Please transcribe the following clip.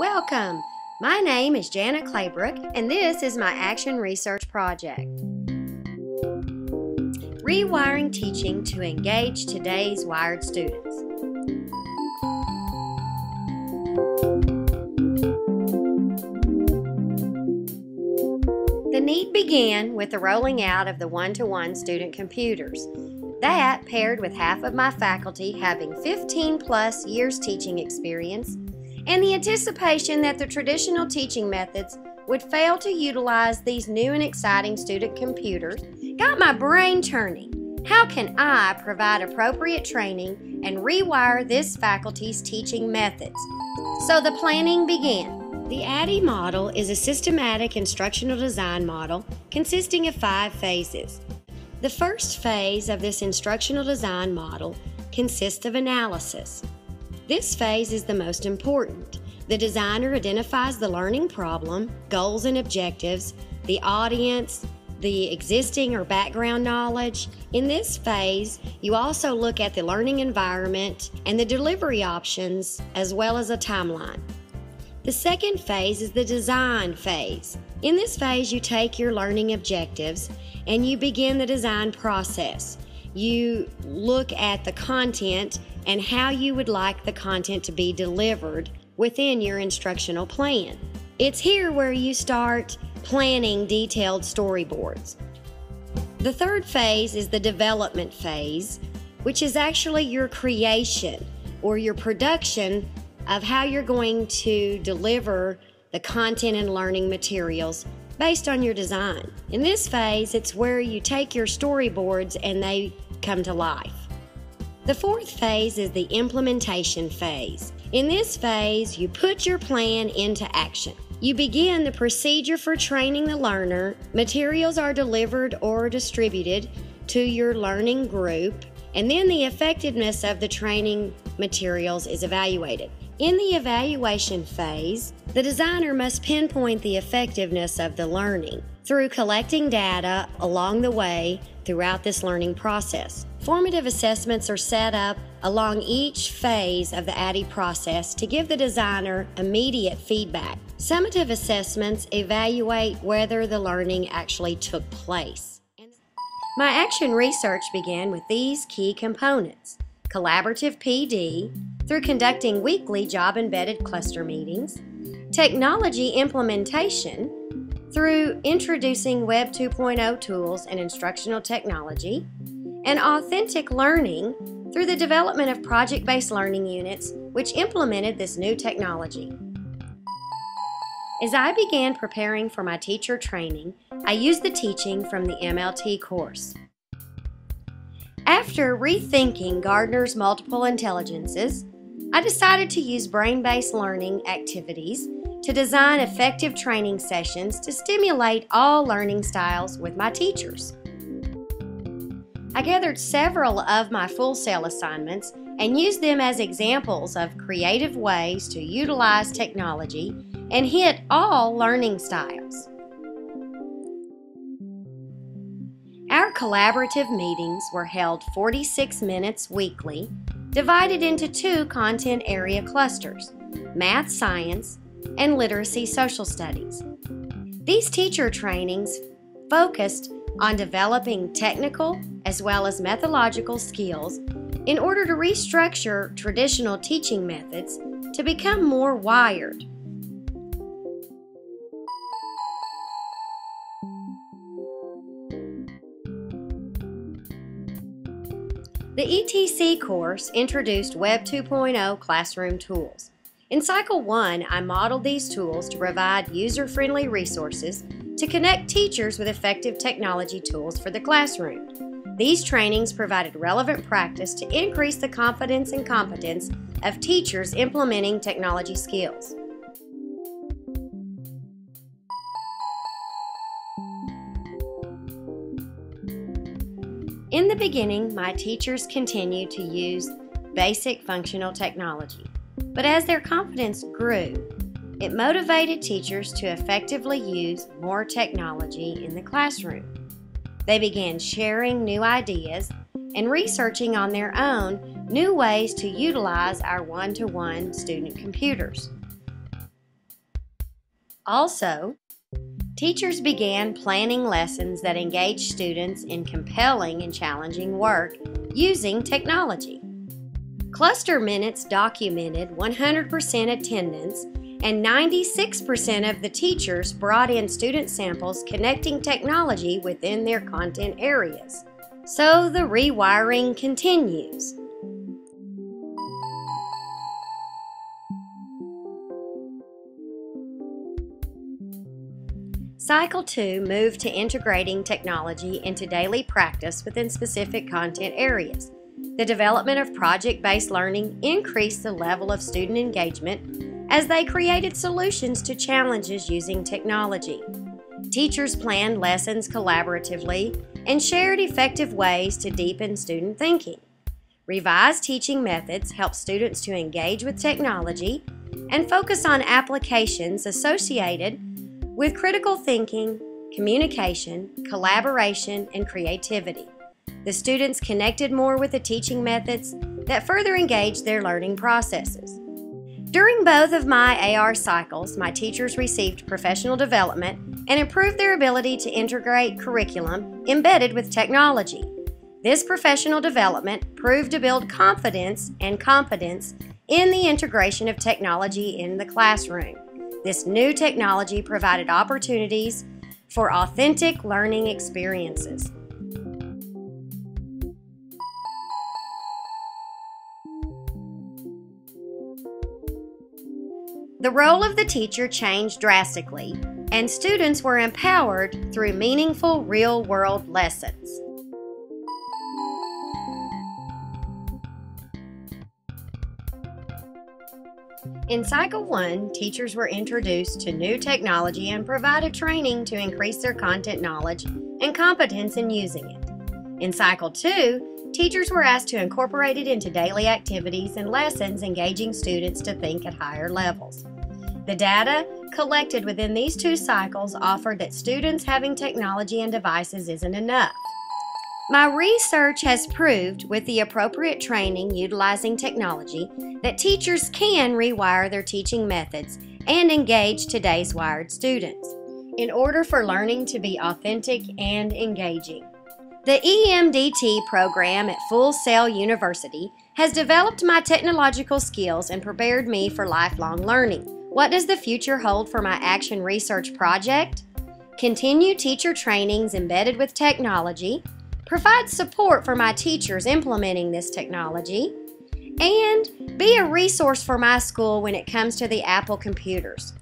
Welcome! My name is Janet Claybrook, and this is my Action Research Project. Rewiring teaching to engage today's wired students. The need began with the rolling out of the one-to-one student computers. That, paired with half of my faculty having 15+ years teaching experience, and the anticipation that the traditional teaching methods would fail to utilize these new and exciting student computers, got my brain turning. How can I provide appropriate training and rewire this faculty's teaching methods? So the planning began. The ADDIE model is a systematic instructional design model consisting of 5 phases. The first phase of this instructional design model consists of analysis. This phase is the most important. The designer identifies the learning problem, goals and objectives, the audience, the existing or background knowledge. In this phase, you also look at the learning environment and the delivery options, as well as a timeline. The second phase is the design phase. In this phase, you take your learning objectives and you begin the design process. You look at the content and how you would like the content to be delivered within your instructional plan. It's here where you start planning detailed storyboards. The third phase is the development phase, which is actually your creation or your production of how you're going to deliver the content and learning materials based on your design. In this phase, it's where you take your storyboards and they come to life. The fourth phase is the implementation phase. In this phase, you put your plan into action. You begin the procedure for training the learner. Materials are delivered or distributed to your learning group, and then the effectiveness of the training materials is evaluated. In the evaluation phase, the designer must pinpoint the effectiveness of the learning through collecting data along the way throughout this learning process. Formative assessments are set up along each phase of the ADDIE process to give the designer immediate feedback. Summative assessments evaluate whether the learning actually took place. My action research began with these key components: collaborative PD, through conducting weekly job-embedded cluster meetings; technology implementation, through introducing Web 2.0 tools and instructional technology; and authentic learning, through the development of project-based learning units which implemented this new technology. As I began preparing for my teacher training, I used the teaching from the MLT course. After rethinking Gardner's multiple intelligences, I decided to use brain-based learning activities to design effective training sessions to stimulate all learning styles with my teachers. I gathered several of my full sail assignments and used them as examples of creative ways to utilize technology and hit all learning styles. Our collaborative meetings were held 46 minutes weekly, divided into 2 content area clusters: math science and literacy social studies. These teacher trainings focused on developing technical as well as methodological skills in order to restructure traditional teaching methods to become more wired. The ETC course introduced Web 2.0 classroom tools. In Cycle 1, I modeled these tools to provide user-friendly resources to connect teachers with effective technology tools for the classroom. These trainings provided relevant practice to increase the confidence and competence of teachers implementing technology skills. In the beginning, my teachers continued to use basic functional technology, but as their confidence grew, it motivated teachers to effectively use more technology in the classroom. They began sharing new ideas and researching on their own new ways to utilize our one-to-one student computers. Also, teachers began planning lessons that engage students in compelling and challenging work using technology. Cluster minutes documented 100% attendance, and 96% of the teachers brought in student samples connecting technology within their content areas. So the rewiring continues. Cycle 2 moved to integrating technology into daily practice within specific content areas. The development of project-based learning increased the level of student engagement as they created solutions to challenges using technology. Teachers planned lessons collaboratively and shared effective ways to deepen student thinking. Revised teaching methods help students to engage with technology and focus on applications associated with critical thinking, communication, collaboration, and creativity. The students connected more with the teaching methods that further engaged their learning processes. During both of my AR cycles, my teachers received professional development and improved their ability to integrate curriculum embedded with technology. This professional development proved to build confidence and competence in the integration of technology in the classroom. This new technology provided opportunities for authentic learning experiences. The role of the teacher changed drastically, and students were empowered through meaningful real-world lessons. In Cycle 1, teachers were introduced to new technology and provided training to increase their content knowledge and competence in using it. In Cycle 2, teachers were asked to incorporate it into daily activities and lessons, engaging students to think at higher levels. The data collected within these two cycles offered that students having technology and devices isn't enough. My research has proved, with the appropriate training utilizing technology, that teachers can rewire their teaching methods and engage today's wired students in order for learning to be authentic and engaging. The EMDT program at Full Sail University has developed my technological skills and prepared me for lifelong learning. What does the future hold for my action research project? Continue teacher trainings embedded with technology, provide support for my teachers implementing this technology, and be a resource for my school when it comes to the Apple computers.